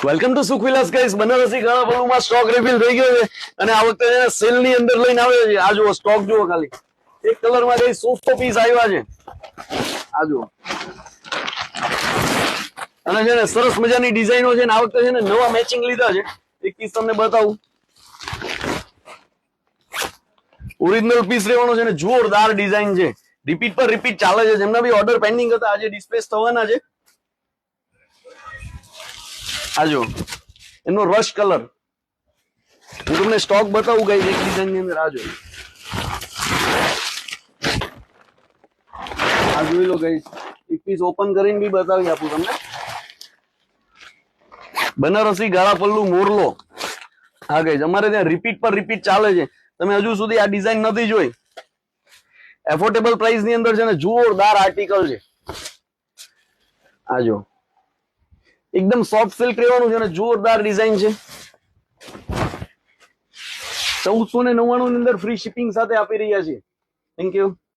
Welcome to સુખ વિલાસ guys. Banarasi ઘણા પલ્લુમાં stock refill થઈ ગયો છે અને આ વખતે સેલ ની અંદર લઈને આવ્યો છે. આ જુઓ સ્ટોક જુઓ, ખાલી એક કલર માં કઈ 100 પીસ આવ્યા છે. આ જુઓ, અને છે ને સરસ મજાની ડિઝાઇનો છે ને આ વખતે છે ને નવા મેચિંગ લીધા છે. એક પીસ તમને બતાવું, ઓરિજિનલ પીસ રહેવાનો છે ને જોરદાર ડિઝાઇન છે. રિપીટ પર રિપીટ ચાલે છે. જેમના બી ઓર્ડર પેન્ડિંગ હતા આજે ડિસ્પેચ થવાના છે. આજો એનો રશ કલર હું તમને સ્ટોક બતાવું ગાઈસ એક ડિઝાઇન ની અંદર. આજો આ જોઈ લો ગાઈસ, એક પીસ ઓપન કરીને બી બતાવી આપું તમને. બનારસી ગાળા પલ્લુ મોરલો. હા ગાઈસ, અમારે ત્યાં રિપીટ પર રિપીટ ચાલે છે. તમે હજુ સુધી આ ડિઝાઇન નથી જોઈ. એફોર્ડેબલ પ્રાઇસ ની અંદર છે ને જોરદાર આર્ટિકલ છે. આજો એકદમ સોફ્ટ સિલ્ક રહેવાનું છે અને જોરદાર ડિઝાઇન છે. 1499 ની અંદર ફ્રી શિપિંગ સાથે આપી રહ્યા છીએ. Thank you.